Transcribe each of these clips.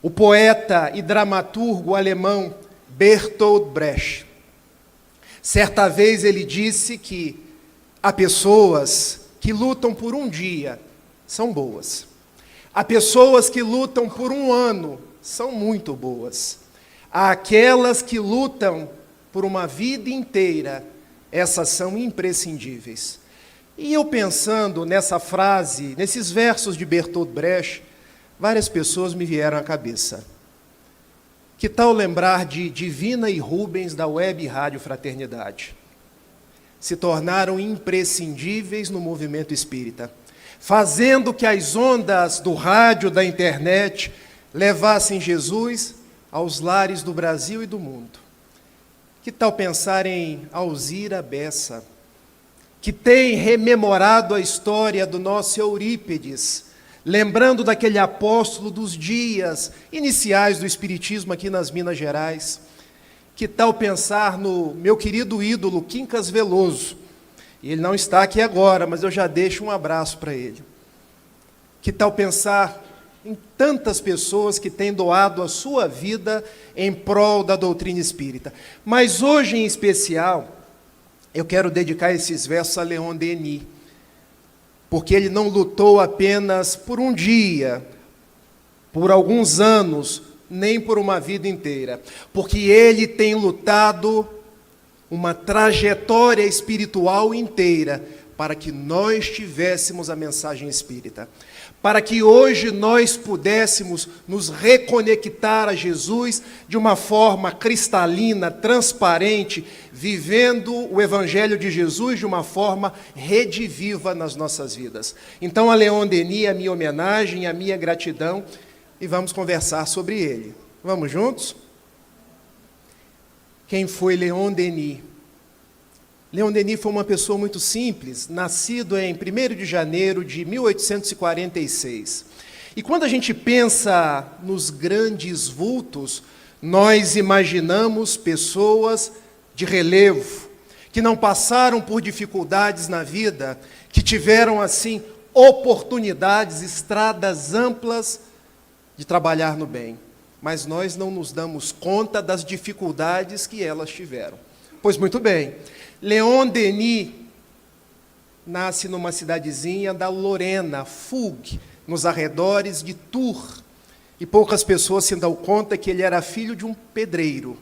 O poeta e dramaturgo alemão Bertolt Brecht. Certa vez ele disse que há pessoas que lutam por um dia, são boas. Há pessoas que lutam por um ano, são muito boas. Há aquelas que lutam por uma vida inteira, essas são imprescindíveis. E eu pensando nessa frase, nesses versos de Bertolt Brecht, várias pessoas me vieram à cabeça. Que tal lembrar de Divina e Rubens da Web Rádio Fraternidade? Se tornaram imprescindíveis no movimento espírita, fazendo que as ondas do rádio, da internet, levassem Jesus aos lares do Brasil e do mundo. Que tal pensar em Alzira Bessa, que tem rememorado a história do nosso Eurípides, lembrando daquele apóstolo dos dias iniciais do Espiritismo aqui nas Minas Gerais. Que tal pensar no meu querido ídolo Quincas Veloso? Ele não está aqui agora, mas eu já deixo um abraço para ele. Que tal pensar em tantas pessoas que têm doado a sua vida em prol da doutrina espírita? Mas hoje, em especial, eu quero dedicar esses versos a Leon Denis, porque ele não lutou apenas por um dia, por alguns anos, nem por uma vida inteira, porque ele tem lutado uma trajetória espiritual inteira para que nós tivéssemos a mensagem espírita, para que hoje nós pudéssemos nos reconectar a Jesus de uma forma cristalina, transparente, vivendo o Evangelho de Jesus de uma forma rediviva nas nossas vidas. Então, a Leon Denis, a minha homenagem, a minha gratidão, e vamos conversar sobre ele. Vamos juntos? Quem foi Leon Denis? Leon Denis foi uma pessoa muito simples, nascido em 1º de janeiro de 1846. E quando a gente pensa nos grandes vultos, nós imaginamos pessoas de relevo, que não passaram por dificuldades na vida, que tiveram, assim, oportunidades, estradas amplas de trabalhar no bem. Mas nós não nos damos conta das dificuldades que elas tiveram. Pois muito bem, Leon Denis nasce numa cidadezinha da Lorena, Fougue, nos arredores de Tours. E poucas pessoas se dão conta que ele era filho de um pedreiro,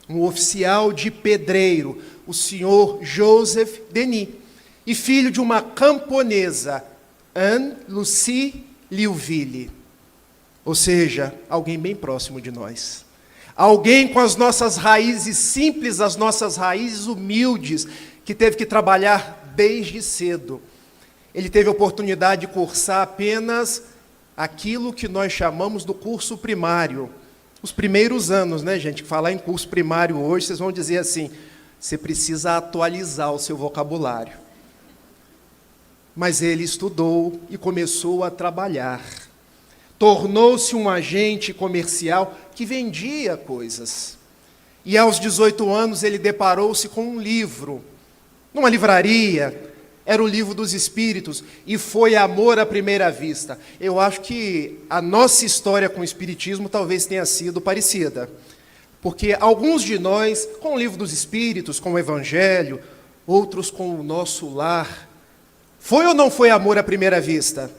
um oficial de pedreiro, o senhor Joseph Denis, e filho de uma camponesa, Anne-Lucie Liouville. Ou seja, alguém bem próximo de nós. Alguém com as nossas raízes simples, as nossas raízes humildes, que teve que trabalhar desde cedo. Ele teve a oportunidade de cursar apenas aquilo que nós chamamos do curso primário. Os primeiros anos, né, gente? Falar em curso primário hoje, vocês vão dizer assim, você precisa atualizar o seu vocabulário. Mas ele estudou e começou a trabalhar. Tornou-se um agente comercial que vendia coisas. E aos 18 anos ele deparou-se com um livro, numa livraria, era o Livro dos Espíritos, e foi amor à primeira vista. Eu acho que a nossa história com o Espiritismo talvez tenha sido parecida, porque alguns de nós, com o Livro dos Espíritos, com o Evangelho, outros com o nosso lar, foi ou não foi amor à primeira vista?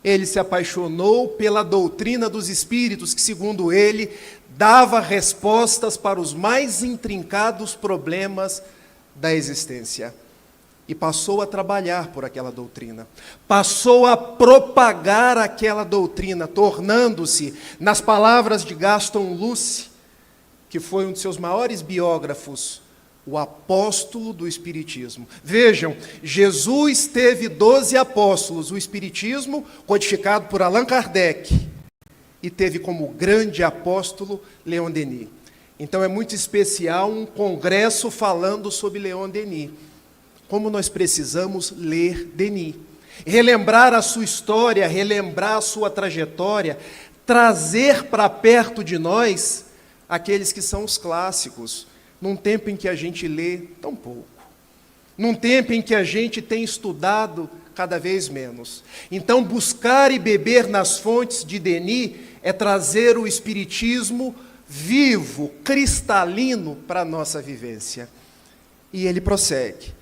Ele se apaixonou pela doutrina dos Espíritos, que, segundo ele, dava respostas para os mais intrincados problemas da existência. E passou a trabalhar por aquela doutrina. Passou a propagar aquela doutrina, tornando-se, nas palavras de Gaston Luce, que foi um de seus maiores biógrafos, o apóstolo do Espiritismo. Vejam, Jesus teve 12 apóstolos, o Espiritismo, codificado por Allan Kardec, e teve como grande apóstolo Leon Denis. Então é muito especial um congresso falando sobre Leon Denis. Como nós precisamos ler Denis, relembrar a sua história, relembrar a sua trajetória, trazer para perto de nós aqueles que são os clássicos, num tempo em que a gente lê tão pouco, num tempo em que a gente tem estudado cada vez menos. Então, buscar e beber nas fontes de Denis é trazer o Espiritismo vivo, cristalino para a nossa vivência. E ele prossegue,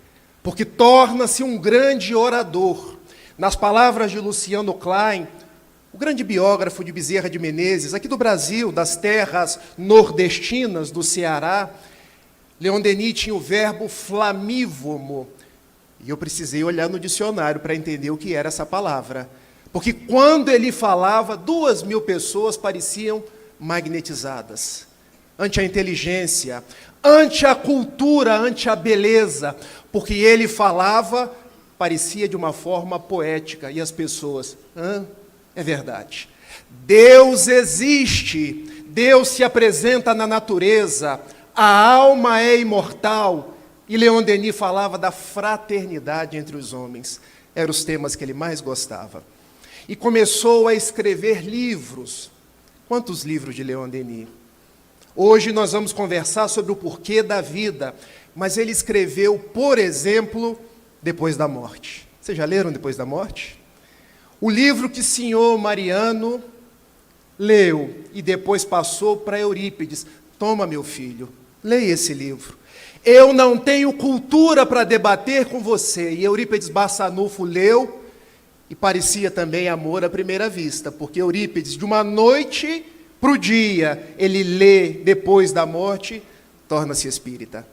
porque torna-se um grande orador. Nas palavras de Luciano Klein, o grande biógrafo de Bezerra de Menezes, aqui do Brasil, das terras nordestinas do Ceará, Leon Denis tinha o verbo flamívomo, e eu precisei olhar no dicionário para entender o que era essa palavra, porque quando ele falava, 2.000 pessoas pareciam magnetizadas, ante a inteligência, ante a cultura, ante a beleza, porque ele falava, parecia de uma forma poética, e as pessoas, é verdade. Deus existe, Deus se apresenta na natureza, a alma é imortal, e Leon Denis falava da fraternidade entre os homens, eram os temas que ele mais gostava. E começou a escrever livros. Quantos livros de Leon Denis? Hoje nós vamos conversar sobre o porquê da vida, mas ele escreveu, por exemplo, Depois da Morte. Vocês já leram Depois da Morte? O livro que o senhor Mariano leu e depois passou para Eurípides. Toma, meu filho, leia esse livro. Eu não tenho cultura para debater com você. E Eurípides Barçanufo leu e parecia também amor à primeira vista, porque Eurípides, de uma noite para o dia, ele lê Depois da Morte, torna-se espírita.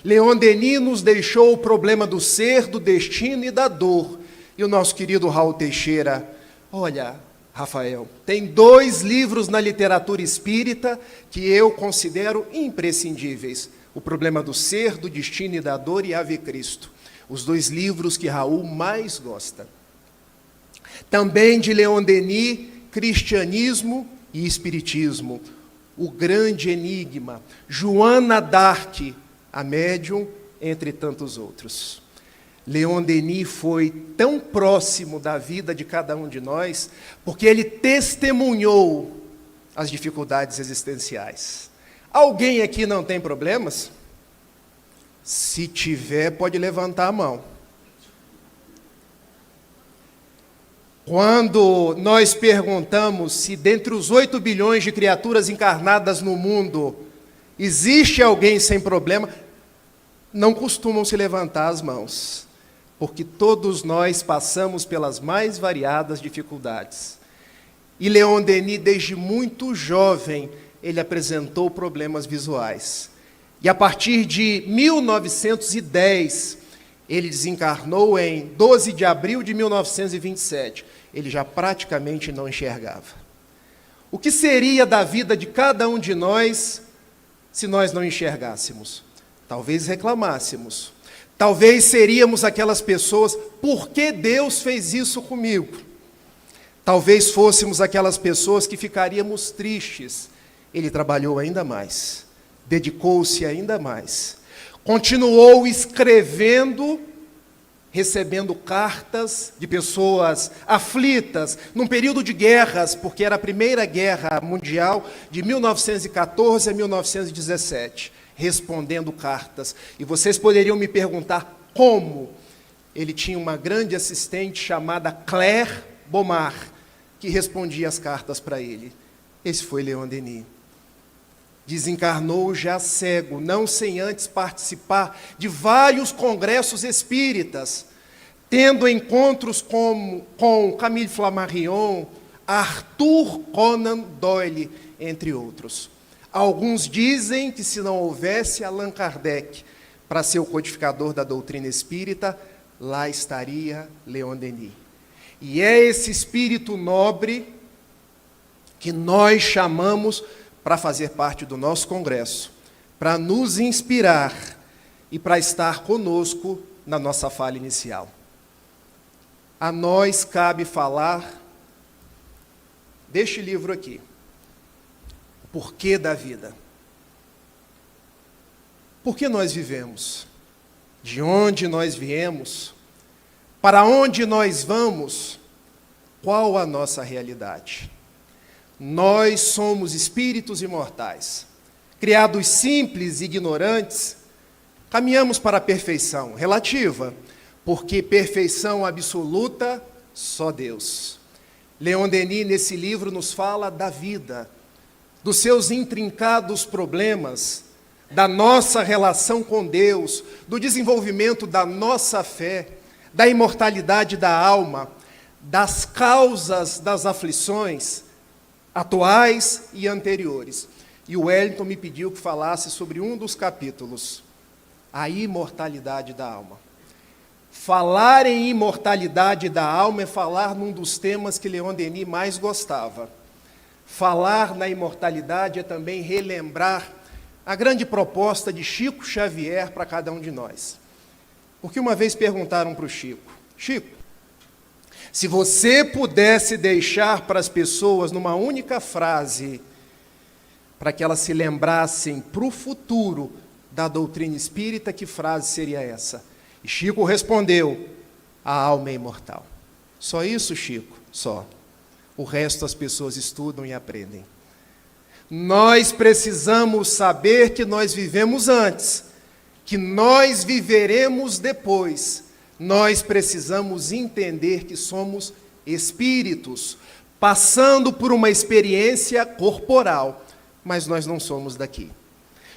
Leon Denis nos deixou o problema do ser, do destino e da dor. E o nosso querido Raul Teixeira, olha, Rafael, tem 2 livros na literatura espírita que eu considero imprescindíveis. O problema do ser, do destino e da dor e Ave Cristo. Os 2 livros que Raul mais gosta. Também de Leon Denis, Cristianismo e Espiritismo. O grande enigma. Joana d'Arc, a médium, entre tantos outros. Leon Denis foi tão próximo da vida de cada um de nós, porque ele testemunhou as dificuldades existenciais. Alguém aqui não tem problemas? Se tiver, pode levantar a mão. Quando nós perguntamos se dentre os 8 bilhões de criaturas encarnadas no mundo, existe alguém sem problema, não costumam se levantar as mãos, porque todos nós passamos pelas mais variadas dificuldades. E Leon Denis, desde muito jovem, ele apresentou problemas visuais. E a partir de 1910, ele desencarnou em 12 de abril de 1927. Ele já praticamente não enxergava. O que seria da vida de cada um de nós se nós não enxergássemos? Talvez reclamássemos. Talvez seríamos aquelas pessoas, por que Deus fez isso comigo? Talvez fôssemos aquelas pessoas que ficaríamos tristes. Ele trabalhou ainda mais, dedicou-se ainda mais, continuou escrevendo, recebendo cartas de pessoas aflitas, num período de guerras, porque era a Primeira Guerra Mundial, de 1914 a 1917, respondendo cartas. E vocês poderiam me perguntar como? Ele tinha uma grande assistente chamada Claire Bomar, que respondia as cartas para ele. Esse foi Leon Denis. Desencarnou já cego, não sem antes participar de vários congressos espíritas, tendo encontros com Camille Flammarion, Arthur Conan Doyle, entre outros. Alguns dizem que se não houvesse Allan Kardec para ser o codificador da doutrina espírita, lá estaria Leon Denis. E é esse espírito nobre que nós chamamos para fazer parte do nosso congresso, para nos inspirar e para estar conosco na nossa fala inicial. A nós cabe falar deste livro aqui, O Porquê da Vida. Por que nós vivemos? De onde nós viemos? Para onde nós vamos? Qual a nossa realidade? Nós somos espíritos imortais, criados simples e ignorantes, caminhamos para a perfeição relativa, porque perfeição absoluta, só Deus. Leon Denis, nesse livro, nos fala da vida, dos seus intrincados problemas, da nossa relação com Deus, do desenvolvimento da nossa fé, da imortalidade da alma, das causas das aflições atuais e anteriores. E o Wellington me pediu que falasse sobre um dos capítulos, a imortalidade da alma. Falar em imortalidade da alma é falar num dos temas que Leon Denis mais gostava. Falar na imortalidade é também relembrar a grande proposta de Chico Xavier para cada um de nós. Porque uma vez perguntaram para o Chico, Chico, se você pudesse deixar para as pessoas numa única frase, para que elas se lembrassem para o futuro da doutrina espírita, que frase seria essa? E Chico respondeu, a alma é imortal. Só isso, Chico? Só. O resto as pessoas estudam e aprendem. Nós precisamos saber que nós vivemos antes, que nós viveremos depois. Nós precisamos entender que somos espíritos, passando por uma experiência corporal, mas nós não somos daqui.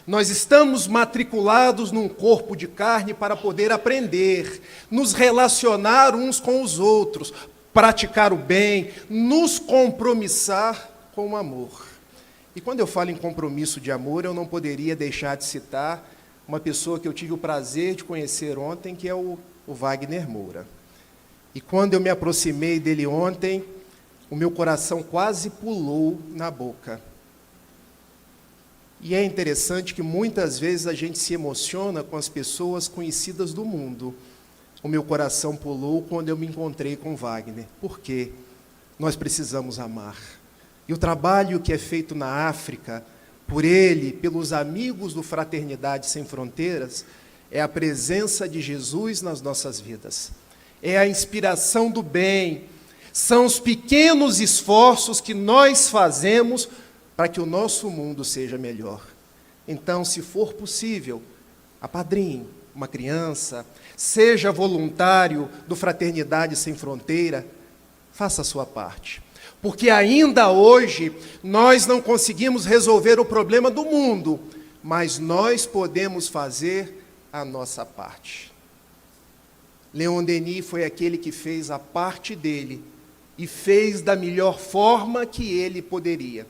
Nós estamos matriculados num corpo de carne para poder aprender, nos relacionar uns com os outros, praticar o bem, nos compromissar com o amor. E quando eu falo em compromisso de amor, eu não poderia deixar de citar uma pessoa que eu tive o prazer de conhecer ontem, que é o Wagner Moura. E quando eu me aproximei dele ontem, o meu coração quase pulou na boca. E é interessante que muitas vezes a gente se emociona com as pessoas conhecidas do mundo. O meu coração pulou quando eu me encontrei com Wagner. Por quê? Nós precisamos amar. E o trabalho que é feito na África, por ele, pelos amigos do Fraternidade Sem Fronteiras, é a presença de Jesus nas nossas vidas. É a inspiração do bem. São os pequenos esforços que nós fazemos para que o nosso mundo seja melhor. Então, se for possível, apadrinhe uma criança, seja voluntário do Fraternidade Sem Fronteira, faça a sua parte. Porque ainda hoje nós não conseguimos resolver o problema do mundo, mas nós podemos fazer a nossa parte. Leon Denis foi aquele que fez a parte dele e fez da melhor forma que ele poderia.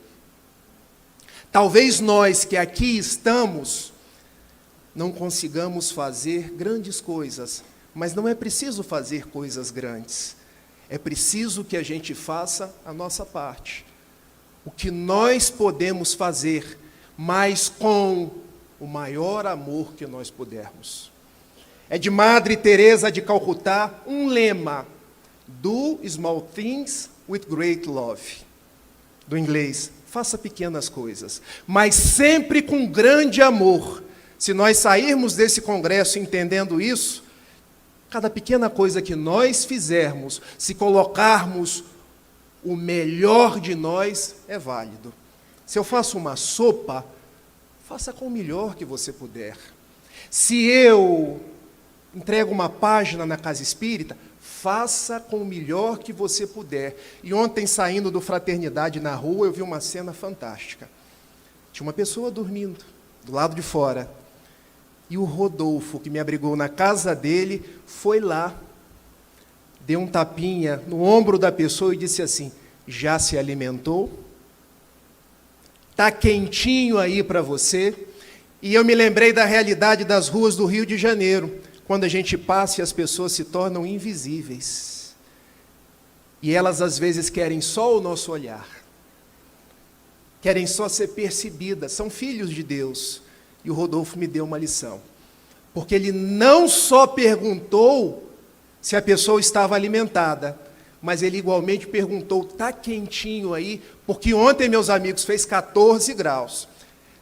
Talvez nós que aqui estamos não consigamos fazer grandes coisas, mas não é preciso fazer coisas grandes. É preciso que a gente faça a nossa parte. O que nós podemos fazer, mas com o maior amor que nós pudermos. É de Madre Teresa de Calcutá um lema, do small things with great love, do inglês. Faça pequenas coisas, mas sempre com grande amor. Se nós sairmos desse congresso entendendo isso, cada pequena coisa que nós fizermos, se colocarmos o melhor de nós, é válido. Se eu faço uma sopa, faça com o melhor que você puder. Se eu entrego uma página na Casa Espírita, faça com o melhor que você puder. E ontem, saindo do Fraternidade na rua, eu vi uma cena fantástica. Tinha uma pessoa dormindo do lado de fora. E o Rodolfo, que me abrigou na casa dele, foi lá, deu um tapinha no ombro da pessoa e disse assim, já se alimentou? Está quentinho aí para você? E eu me lembrei da realidade das ruas do Rio de Janeiro, quando a gente passa e as pessoas se tornam invisíveis. E elas, às vezes, querem só o nosso olhar. Querem só ser percebidas. São filhos de Deus. E o Rodolfo me deu uma lição. Porque ele não só perguntou se a pessoa estava alimentada, mas ele igualmente perguntou, está quentinho aí? Porque ontem, meus amigos, fez 14 graus.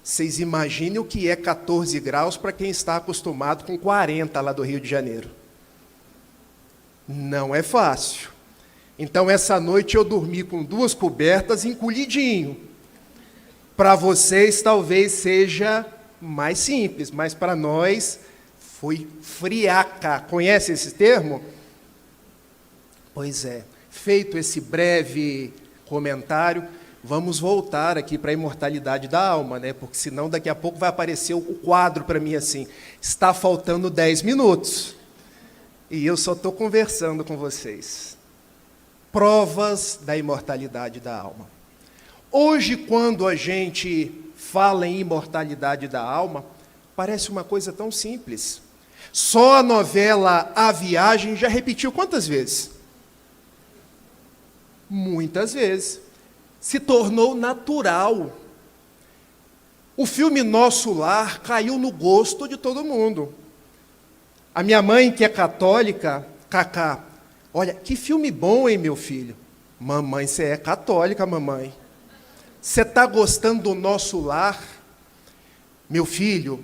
Vocês imaginem o que é 14 graus para quem está acostumado com 40 lá do Rio de Janeiro. Não é fácil. Então, essa noite eu dormi com 2 cobertas encolhidinho. Para vocês, talvez seja mais simples, mas para nós foi friaca. Conhece esse termo? Pois é. feito esse breve comentário, vamos voltar aqui para a imortalidade da alma, né? Porque senão daqui a pouco vai aparecer o quadro para mim assim, está faltando 10 minutos. E eu só estou conversando com vocês. Provas da imortalidade da alma. Hoje, quando a gente fala em imortalidade da alma, parece uma coisa tão simples. Só a novela A Viagem já repetiu quantas vezes? Muitas vezes. Se tornou natural. O filme Nosso Lar caiu no gosto de todo mundo. A minha mãe, que é católica, Cacá, olha, que filme bom, hein, meu filho? Mamãe, você é católica, mamãe. Você está gostando do Nosso Lar? Meu filho,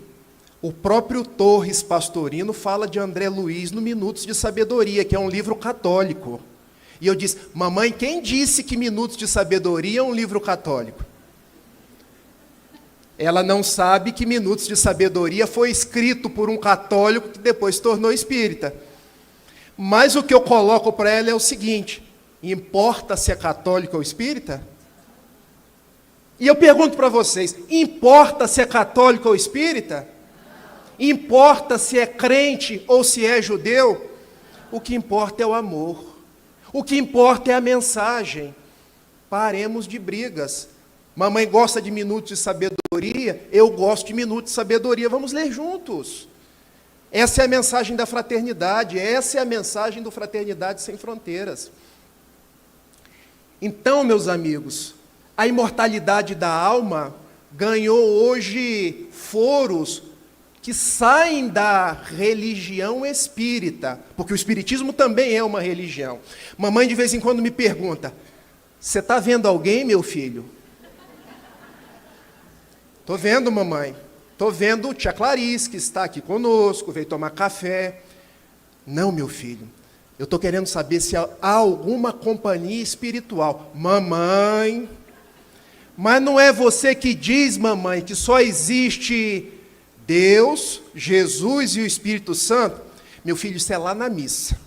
o próprio Torres Pastorino fala de André Luiz no Minutos de Sabedoria, que é um livro católico. E eu disse, mamãe, quem disse que Minutos de Sabedoria é um livro católico? Ela não sabe que Minutos de Sabedoria foi escrito por um católico que depois se tornou espírita. Mas o que eu coloco para ela é o seguinte, importa se é católico ou espírita? E eu pergunto para vocês, importa se é católico ou espírita? Importa se é crente ou se é judeu? O que importa é o amor. O que importa é a mensagem. Paremos de brigas. Mamãe gosta de Minutos de Sabedoria, eu gosto de Minutos de Sabedoria. Vamos ler juntos. Essa é a mensagem da fraternidade, essa é a mensagem do Fraternidade Sem Fronteiras. Então, meus amigos, a imortalidade da alma ganhou hoje foros que saem da religião espírita, porque o espiritismo também é uma religião. Mamãe de vez em quando me pergunta, você está vendo alguém, meu filho? Estou vendo, mamãe. Estou vendo tia Clarice, que está aqui conosco, veio tomar café. Não, meu filho, eu estou querendo saber se há alguma companhia espiritual. Mamãe, mas não é você que diz, mamãe, que só existe Deus, Jesus e o Espírito Santo? Meu filho, isso é lá na missa.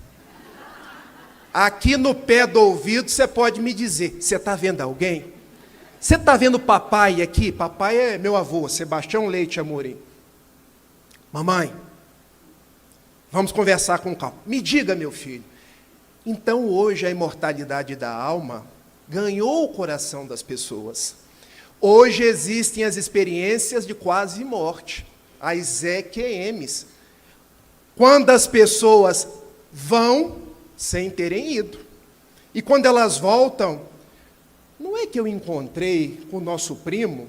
Aqui no pé do ouvido você pode me dizer, você está vendo alguém? Você está vendo papai aqui? Papai é meu avô, Sebastião Leite Amorim. Mamãe, vamos conversar com calma. Me diga, meu filho. Então hoje a imortalidade da alma ganhou o coração das pessoas. Hoje existem as experiências de quase morte, as EQMs, quando as pessoas vão sem terem ido. E quando elas voltam, não é que eu encontrei com o nosso primo,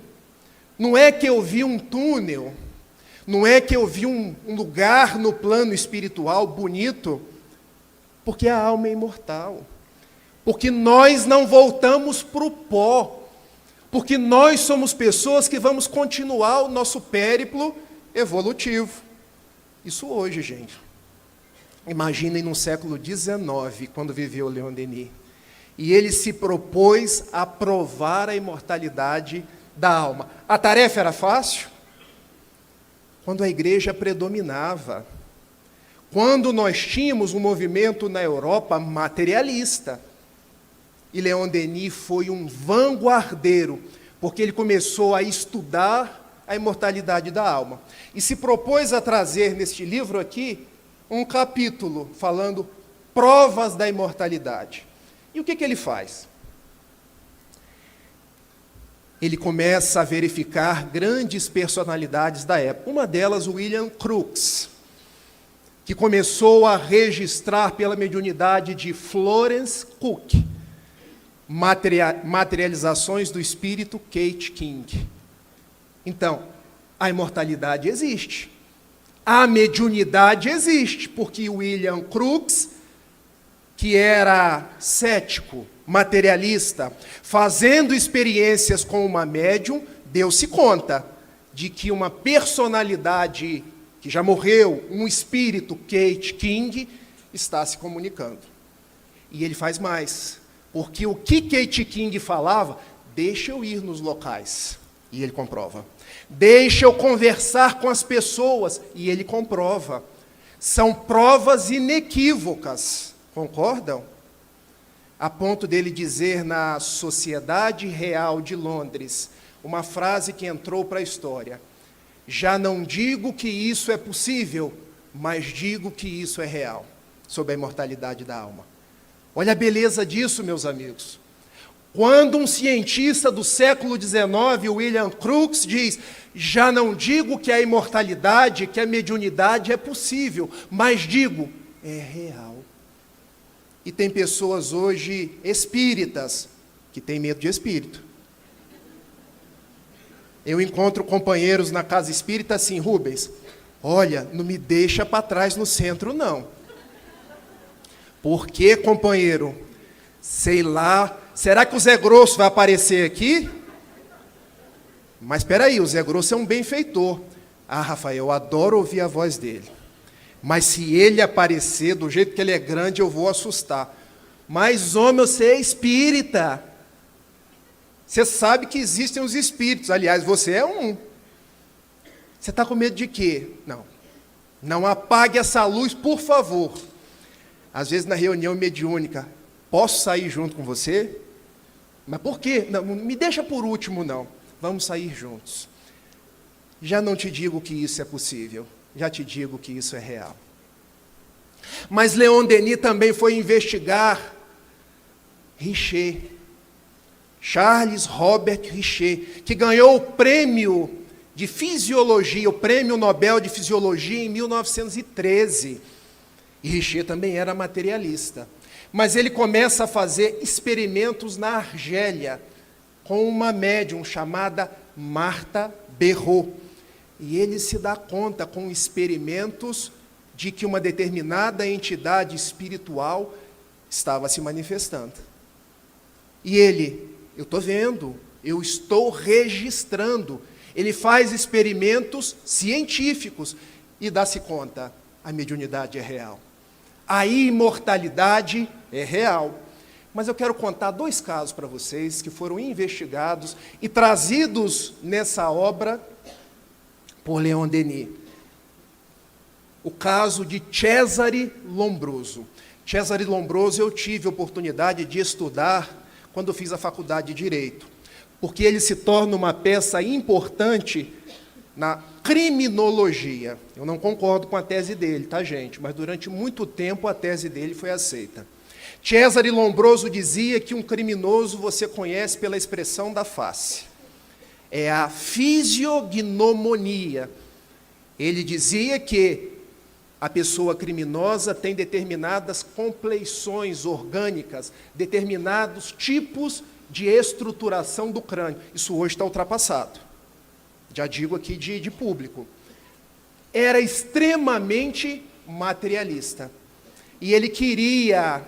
não é que eu vi um túnel, não é que eu vi um lugar no plano espiritual bonito, porque a alma é imortal, porque nós não voltamos para o pó, porque nós somos pessoas que vamos continuar o nosso périplo evolutivo. Isso hoje, gente. Imaginem no século XIX, quando viveu Leon Denis. E ele se propôs a provar a imortalidade da alma. A tarefa era fácil? Quando a igreja predominava. Quando nós tínhamos um movimento na Europa materialista. E Leon Denis foi um vanguardeiro, porque ele começou a estudar a imortalidade da alma. E se propôs a trazer neste livro aqui um capítulo falando provas da imortalidade. E o que ele faz? Ele começa a verificar grandes personalidades da época. Uma delas, William Crookes, que começou a registrar pela mediunidade de Florence Cook, materializações do espírito Kate King. Então, a imortalidade existe. A mediunidade existe, porque William Crookes, que era cético, materialista, fazendo experiências com uma médium, deu-se conta de que uma personalidade que já morreu, um espírito, Kate King, está se comunicando. E ele faz mais, porque o que Kate King falava, deixa eu ir nos locais, e ele comprova. Deixa eu conversar com as pessoas, e ele comprova. São provas inequívocas, concordam? a ponto dele dizer na Sociedade Real de Londres, uma frase que entrou para a história: já não digo que isso é possível, mas digo que isso é real, sobre a imortalidade da alma. Olha a beleza disso, meus amigos. Quando um cientista do século XIX, William Crookes, diz: já não digo que a imortalidade, que a mediunidade é possível, mas digo, é real. E tem pessoas hoje espíritas que têm medo de espírito. Eu encontro companheiros na casa espírita assim: Rubens, olha, não me deixa para trás no centro, não. Por quê, companheiro? Sei lá, será que o Zé Grosso vai aparecer aqui? Mas espera aí, o Zé Grosso é um benfeitor. Ah, Rafael, eu adoro ouvir a voz dele. Mas se ele aparecer, do jeito que ele é grande, eu vou assustar. Mas, homem, você é espírita. Você sabe que existem os espíritos. Aliás, você é um. Você está com medo de quê? Não. Não apague essa luz, por favor. Às vezes, na reunião mediúnica, posso sair junto com você? Mas por quê? Não me deixa por último, não. Vamos sair juntos. Já não te digo que isso é possível. Já te digo que isso é real. Mas Leon Denis também foi investigar Richer. Charles Robert Richer, que ganhou o prêmio de fisiologia, o prêmio Nobel de Fisiologia em 1913. E Richer também era materialista. Mas ele começa a fazer experimentos na Argélia, com uma médium chamada Martha Berrault. E ele se dá conta, com experimentos, de que uma determinada entidade espiritual estava se manifestando. E ele: eu estou vendo, eu estou registrando. Ele faz experimentos científicos e dá-se conta, a mediunidade é real. A imortalidade é real. Mas eu quero contar 2 casos para vocês que foram investigados e trazidos nessa obra por Leon Denis. O caso de Cesare Lombroso. Cesare Lombroso eu tive a oportunidade de estudar quando fiz a faculdade de Direito, porque ele se torna uma peça importante na criminologia. Eu não concordo com a tese dele, tá, gente? Mas durante muito tempo a tese dele foi aceita. Cesare Lombroso dizia que um criminoso você conhece pela expressão da face. É a fisiognomonia. Ele dizia que a pessoa criminosa tem determinadas compleições orgânicas, determinados tipos de estruturação do crânio. Isso hoje está ultrapassado. Já digo aqui de público. Era extremamente materialista. E ele queria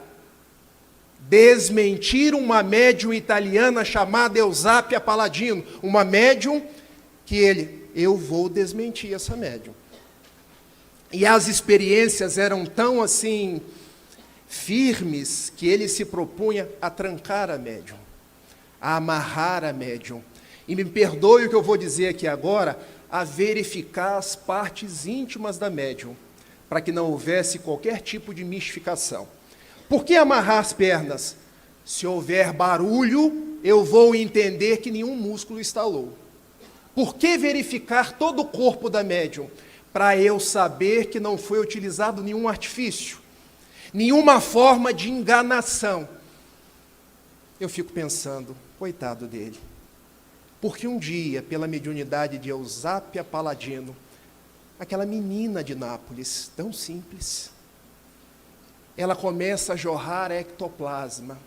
desmentir uma médium italiana chamada Eusápia Palladino. Uma médium que eu vou desmentir essa médium. E as experiências eram tão assim firmes que ele se propunha a trancar a médium, a amarrar a médium. E me perdoe o que eu vou dizer aqui agora, a verificar as partes íntimas da médium, para que não houvesse qualquer tipo de mistificação. Por que amarrar as pernas? Se houver barulho, eu vou entender que nenhum músculo estalou. Por que verificar todo o corpo da médium? Para eu saber que não foi utilizado nenhum artifício, nenhuma forma de enganação. Eu fico pensando, coitado dele, porque um dia, pela mediunidade de Eusápia Palladino, aquela menina de Nápoles, tão simples, ela começa a jorrar ectoplasma,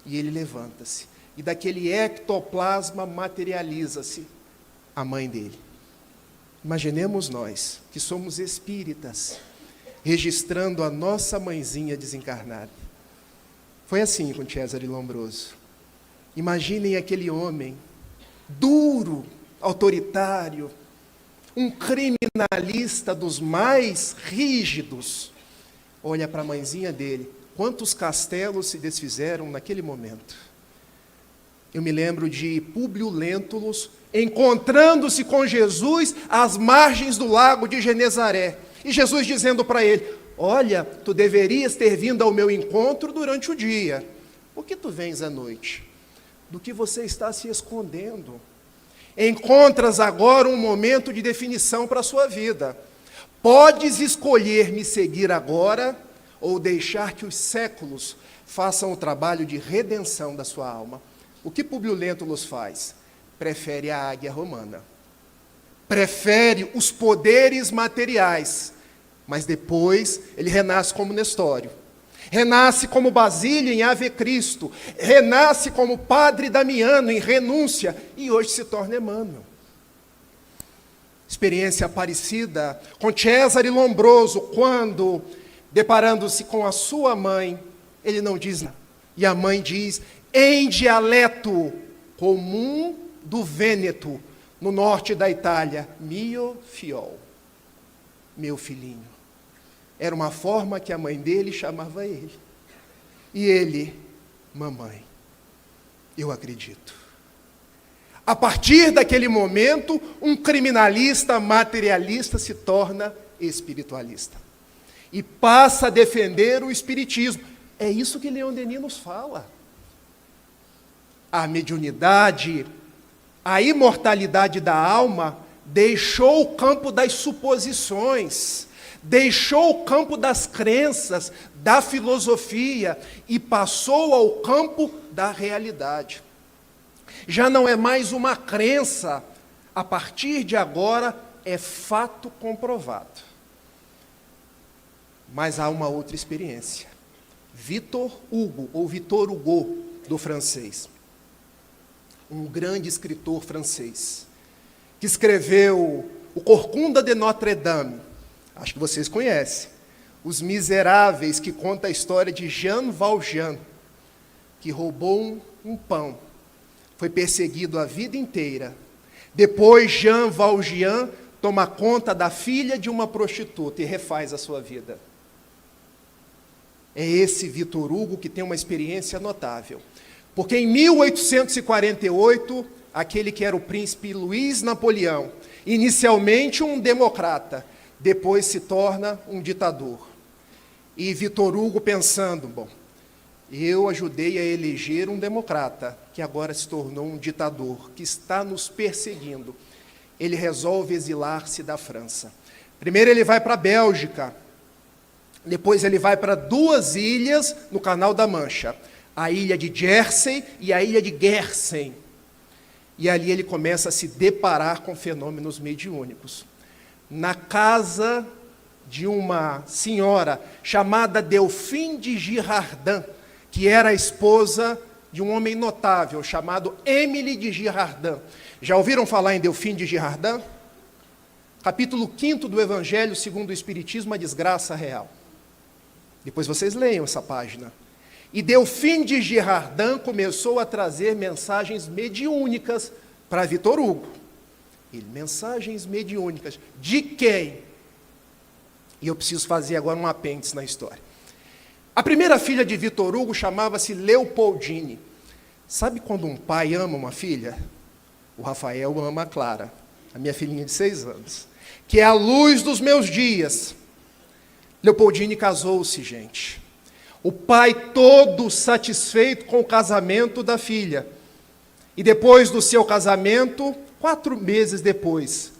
e ele levanta-se, e daquele ectoplasma materializa-se a mãe dele. Imaginemos nós, que somos espíritas, registrando a nossa mãezinha desencarnada. Foi assim com Cesare Lombroso. Imaginem aquele homem, duro, autoritário, um criminalista dos mais rígidos. Olha para a mãezinha dele, quantos castelos se desfizeram naquele momento. Eu me lembro de Públio Lentulus, encontrando-se com Jesus às margens do lago de Genezaré. E Jesus dizendo para ele: olha, tu deverias ter vindo ao meu encontro durante o dia, Por que tu vens à noite? Do que você está se escondendo. Encontras agora um momento de definição para a sua vida. Podes escolher me seguir agora ou deixar que os séculos façam o trabalho de redenção da sua alma. O que Públio Lentulus faz? Prefere a águia romana. Prefere os poderes materiais. Mas depois ele renasce como Nestório. Renasce como Basílio em Ave Cristo. Renasce como Padre Damiano em Renúncia. E hoje se torna Emmanuel. Experiência parecida com Cesare Lombroso, quando, deparando-se com a sua mãe, ele não diz nada. E a mãe diz, em dialeto comum do Vêneto, no norte da Itália, mio fiol, meu filhinho. Era uma forma que a mãe dele chamava ele. E ele, mamãe, eu acredito. A partir daquele momento, um criminalista materialista se torna espiritualista. E passa a defender o espiritismo. É isso que Leon Denis nos fala. A mediunidade, a imortalidade da alma, deixou o campo das suposições, deixou o campo das crenças, da filosofia e passou ao campo da realidade. Já não é mais uma crença, a partir de agora é fato comprovado. Mas há uma outra experiência. Victor Hugo, ou Victor Hugo, do francês. Um grande escritor francês, que escreveu o Corcunda de Notre-Dame. Acho que vocês conhecem. Os Miseráveis, que conta a história de Jean Valjean, que roubou um pão. Foi perseguido a vida inteira. Depois, Jean Valjean toma conta da filha de uma prostituta e refaz a sua vida. É esse Victor Hugo que tem uma experiência notável. Porque em 1848, aquele que era o príncipe Luiz Napoleão, inicialmente um democrata, depois se torna um ditador. E Victor Hugo pensando, bom, eu ajudei a eleger um democrata, que agora se tornou um ditador, que está nos perseguindo. Ele resolve exilar-se da França. Primeiro ele vai para a Bélgica, depois ele vai para 2 ilhas no Canal da Mancha, a ilha de Jersey e a ilha de Guernsey. E ali ele começa a se deparar com fenômenos mediúnicos. Na casa de uma senhora chamada Delphine de Girardin, que era a esposa de um homem notável chamado Émile de Girardin. Já ouviram falar em Delphine de Girardin? Capítulo 5 do Evangelho segundo o Espiritismo, a desgraça real. Depois vocês leiam essa página. E Delphine de Girardin começou a trazer mensagens mediúnicas para Victor Hugo. Mensagens mediúnicas. De quem? E eu preciso fazer agora um apêndice na história. A primeira filha de Victor Hugo chamava-se Leopoldine. Sabe quando um pai ama uma filha? O Rafael ama a Clara, a minha filhinha de 6 anos, que é a luz dos meus dias. Leopoldine casou-se, gente. O pai todo satisfeito com o casamento da filha. E depois do seu casamento, 4 meses depois,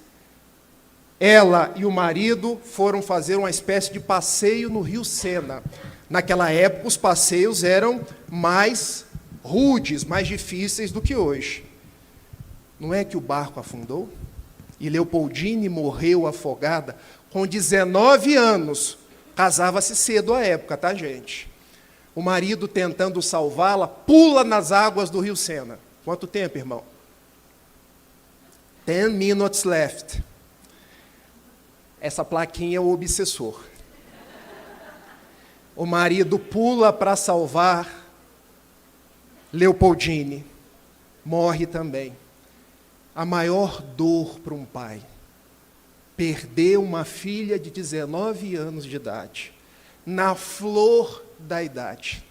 ela e o marido foram fazer uma espécie de passeio no Rio Sena. Naquela época, os passeios eram mais rudes, mais difíceis do que hoje. Não é que o barco afundou? E Leopoldine morreu afogada com 19 anos. Casava-se cedo à época, tá, gente? O marido, tentando salvá-la, pula nas águas do Rio Sena. Quanto tempo, irmão? 10 minutes left. Essa plaquinha é o obsessor. O marido pula para salvar Leopoldine. Morre também. A maior dor para um pai. Perder uma filha de 19 anos de idade. Na flor da idade.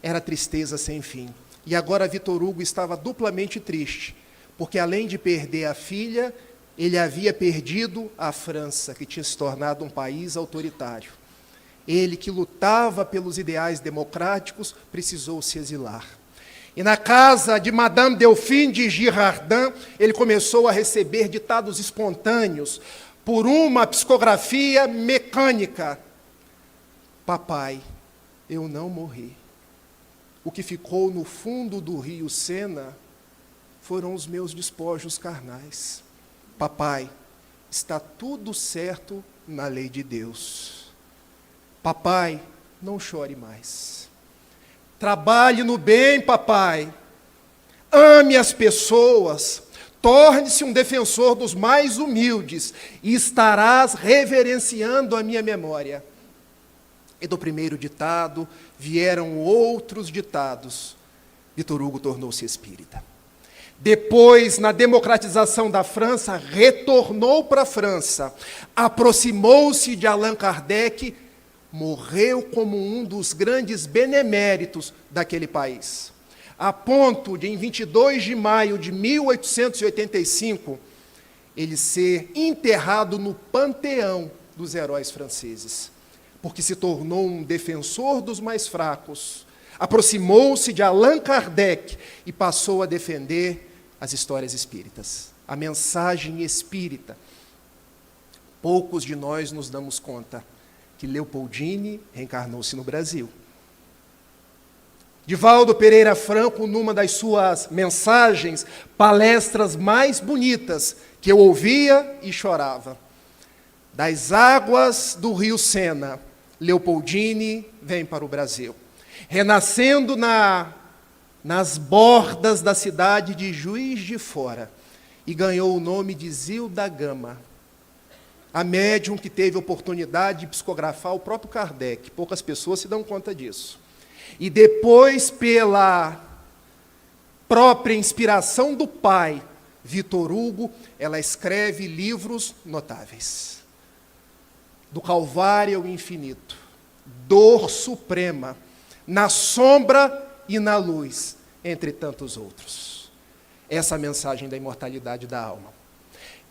Era tristeza sem fim. E agora Victor Hugo estava duplamente triste. Porque além de perder a filha, ele havia perdido a França, que tinha se tornado um país autoritário. Ele que lutava pelos ideais democráticos precisou se exilar. E na casa de Madame Delphine de Girardin, ele começou a receber ditados espontâneos por uma psicografia mecânica. Papai, eu não morri. O que ficou no fundo do rio Sena foram os meus despojos carnais. Papai, está tudo certo na lei de Deus. Papai, não chore mais. Trabalhe no bem, papai. Ame as pessoas. Torne-se um defensor dos mais humildes e estarás reverenciando a minha memória. E do primeiro ditado vieram outros ditados. Victor Hugo tornou-se espírita. Depois, na democratização da França, retornou para a França, aproximou-se de Allan Kardec, morreu como um dos grandes beneméritos daquele país. A ponto de, em 22 de maio de 1885, ele ser enterrado no panteão dos heróis franceses, porque se tornou um defensor dos mais fracos, aproximou-se de Allan Kardec e passou a defender as histórias espíritas, a mensagem espírita. Poucos de nós nos damos conta que Leopoldine reencarnou-se no Brasil. Divaldo Pereira Franco, numa das suas mensagens, palestras mais bonitas, que eu ouvia e chorava. Das águas do rio Sena, Leopoldine vem para o Brasil, renascendo nas bordas da cidade de Juiz de Fora, e ganhou o nome de Zilda Gama, a médium que teve a oportunidade de psicografar o próprio Kardec. Poucas pessoas se dão conta disso. E depois, pela própria inspiração do pai, Victor Hugo, ela escreve livros notáveis. Do Calvário ao Infinito, Dor Suprema, Na Sombra e na Luz, entre tantos outros. Essa mensagem da imortalidade da alma.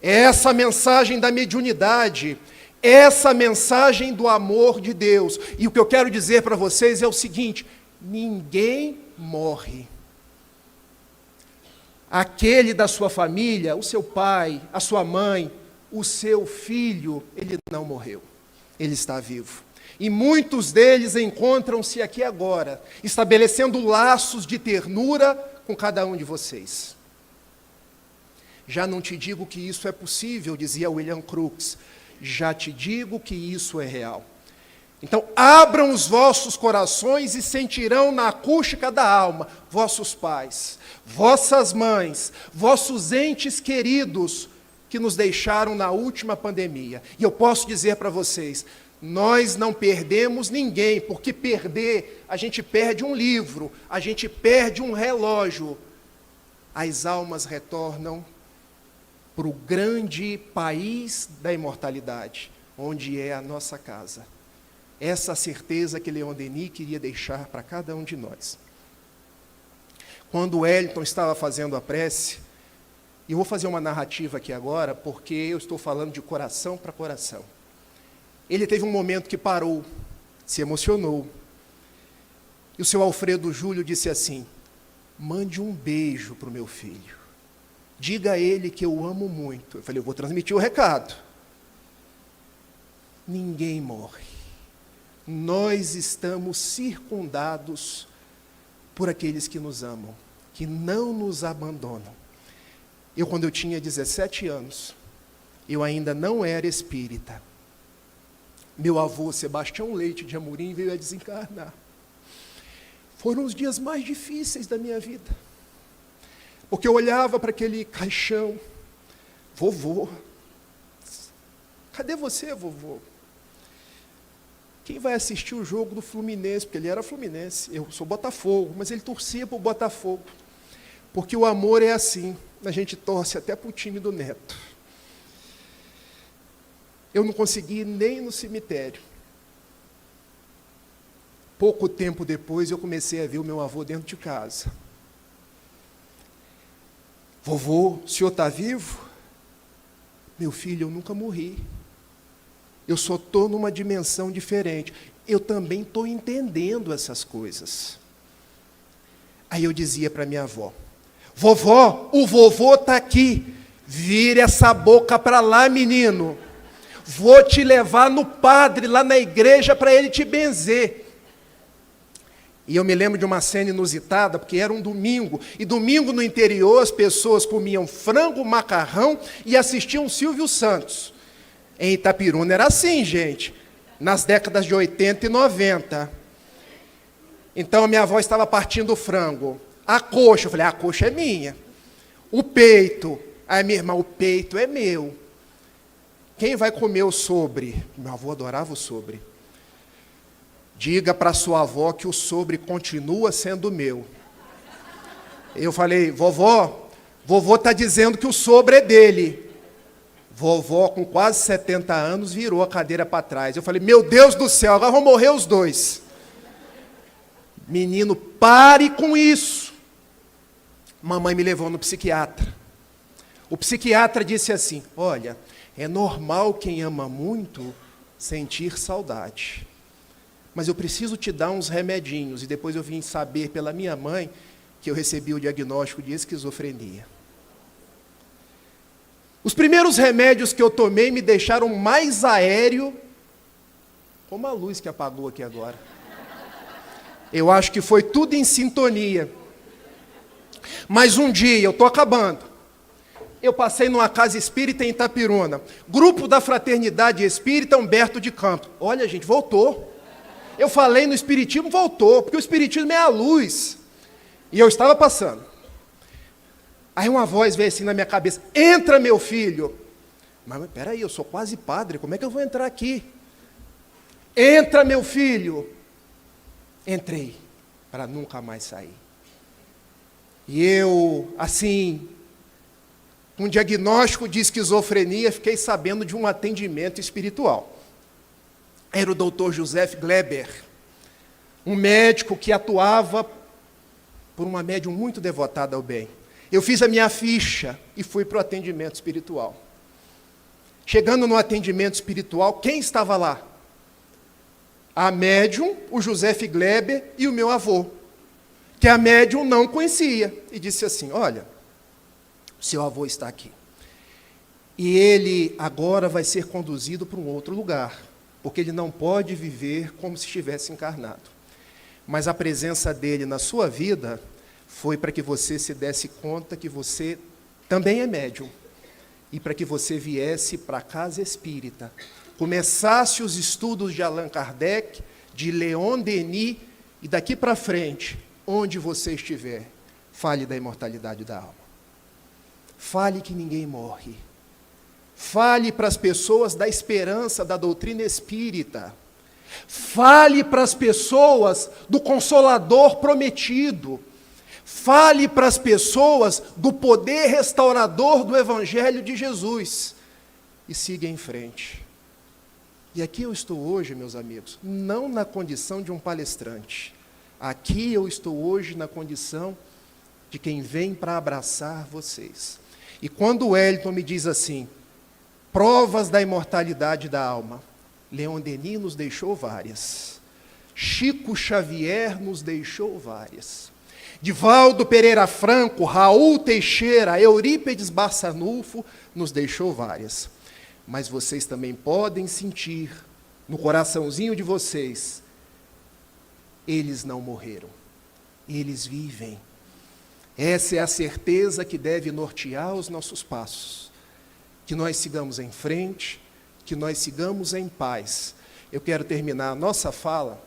Essa mensagem da mediunidade, essa mensagem do amor de Deus. E o que eu quero dizer para vocês é o seguinte: ninguém morre. Aquele da sua família, o seu pai, a sua mãe, o seu filho, ele não morreu, ele está vivo. E muitos deles encontram-se aqui agora, estabelecendo laços de ternura com cada um de vocês. Já não te digo que isso é possível, dizia William Crookes, já te digo que isso é real. Então, abram os vossos corações e sentirão na acústica da alma, vossos pais, vossas mães, vossos entes queridos que nos deixaram na última pandemia. E eu posso dizer para vocês, nós não perdemos ninguém, porque perder, a gente perde um livro, a gente perde um relógio. As almas retornam para o grande país da imortalidade, onde é a nossa casa. Essa certeza que Leon Denis queria deixar para cada um de nós. Quando Wellington estava fazendo a prece, e eu vou fazer uma narrativa aqui agora, porque eu estou falando de coração para coração. Ele teve um momento que parou, se emocionou. E o seu Alfredo Júlio disse assim: mande um beijo para o meu filho. Diga a ele que eu amo muito. Eu falei, eu vou transmitir o recado. Ninguém morre. Nós estamos circundados por aqueles que nos amam, que não nos abandonam. Eu, quando eu tinha 17 anos, eu ainda não era espírita. Meu avô, Sebastião Leite de Amorim, veio a desencarnar. Foram os dias mais difíceis da minha vida. Porque eu olhava para aquele caixão, vovô, cadê você, vovô? Quem vai assistir o jogo do Fluminense? Porque ele era Fluminense, eu sou Botafogo, mas ele torcia para o Botafogo. Porque o amor é assim, a gente torce até para o time do neto. Eu não consegui ir nem no cemitério. Pouco tempo depois, eu comecei a ver o meu avô dentro de casa. Vovô, o senhor está vivo? Meu filho, eu nunca morri. Eu só estou numa dimensão diferente. Eu também estou entendendo essas coisas. Aí eu dizia para minha avó: vovó, o vovô está aqui. Vire essa boca para lá, menino. Vou te levar no padre, lá na igreja, para ele te benzer. E eu me lembro de uma cena inusitada, porque era um domingo. E domingo no interior as pessoas comiam frango, macarrão e assistiam Silvio Santos. Em Itapiruna era assim, gente, nas décadas de 80 e 90. Então a minha avó estava partindo o frango. A coxa, eu falei, a coxa é minha. O peito, aí minha irmã, o peito é meu. Quem vai comer o sobre? Meu avô adorava o sobre. Diga para sua avó que o sobre continua sendo meu. Eu falei, vovó está dizendo que o sobre é dele. Vovó, com quase 70 anos, virou a cadeira para trás. Eu falei, meu Deus do céu, agora vão morrer os dois. Menino, pare com isso. Mamãe me levou no psiquiatra. O psiquiatra disse assim, olha, é normal quem ama muito sentir saudade. Mas eu preciso te dar uns remedinhos. E depois eu vim saber pela minha mãe que eu recebi o diagnóstico de esquizofrenia. Os primeiros remédios que eu tomei me deixaram mais aéreo, como a luz que apagou aqui agora. Eu acho que foi tudo em sintonia. Mas um dia, eu estou acabando, eu passei numa casa espírita em Itapiruna, grupo da Fraternidade Espírita Humberto de Campos. Olha, gente, voltou. Eu falei no Espiritismo, voltou, porque o Espiritismo é a luz. E eu estava passando. Aí uma voz veio assim na minha cabeça, entra, meu filho. Mas peraí, eu sou quase padre, como é que eu vou entrar aqui? Entra, meu filho. Entrei, para nunca mais sair. E eu, assim, com um diagnóstico de esquizofrenia, fiquei sabendo de um atendimento espiritual. Era o Dr. Joseph Gleber, um médico que atuava por uma médium muito devotada ao bem. Eu fiz a minha ficha e fui para o atendimento espiritual. Chegando no atendimento espiritual, quem estava lá? A médium, o Joseph Gleber e o meu avô, que a médium não conhecia. E disse assim, olha, seu avô está aqui. E ele agora vai ser conduzido para um outro lugar, porque ele não pode viver como se estivesse encarnado. Mas a presença dele na sua vida foi para que você se desse conta que você também é médium. E para que você viesse para a casa espírita, começasse os estudos de Allan Kardec, de Leon Denis, e daqui para frente, onde você estiver, fale da imortalidade da alma. Fale que ninguém morre. Fale para as pessoas da esperança da doutrina espírita. Fale para as pessoas do Consolador prometido. Fale para as pessoas do poder restaurador do Evangelho de Jesus. E siga em frente. E aqui eu estou hoje, meus amigos, não na condição de um palestrante. Aqui eu estou hoje na condição de quem vem para abraçar vocês. E quando o Wellington me diz assim, provas da imortalidade da alma, Leon Denis nos deixou várias. Chico Xavier nos deixou várias. Divaldo Pereira Franco, Raul Teixeira, Eurípedes Barçanufo nos deixou várias. Mas vocês também podem sentir no coraçãozinho de vocês, eles não morreram, eles vivem. Essa é a certeza que deve nortear os nossos passos. Que nós sigamos em frente, que nós sigamos em paz. Eu quero terminar a nossa fala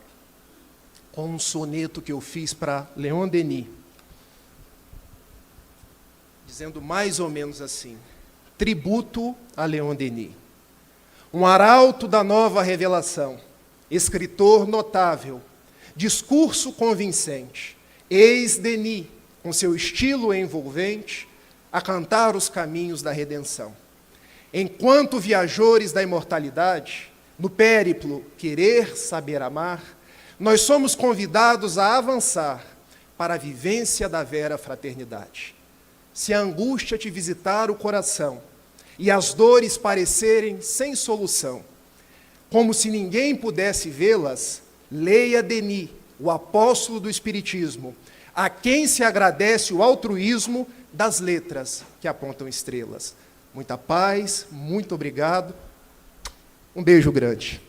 com um soneto que eu fiz para Leon Denis, dizendo mais ou menos assim, tributo a Leon Denis, um arauto da nova revelação, escritor notável, discurso convincente, eis Denis, com seu estilo envolvente, a cantar os caminhos da redenção. Enquanto viajores da imortalidade, no périplo querer, saber amar, nós somos convidados a avançar para a vivência da vera fraternidade. Se a angústia te visitar o coração e as dores parecerem sem solução, Como se ninguém pudesse vê-las, leia Denis, o apóstolo do Espiritismo, a quem se agradece o altruísmo das letras que apontam estrelas. Muita paz, muito obrigado. Um beijo grande.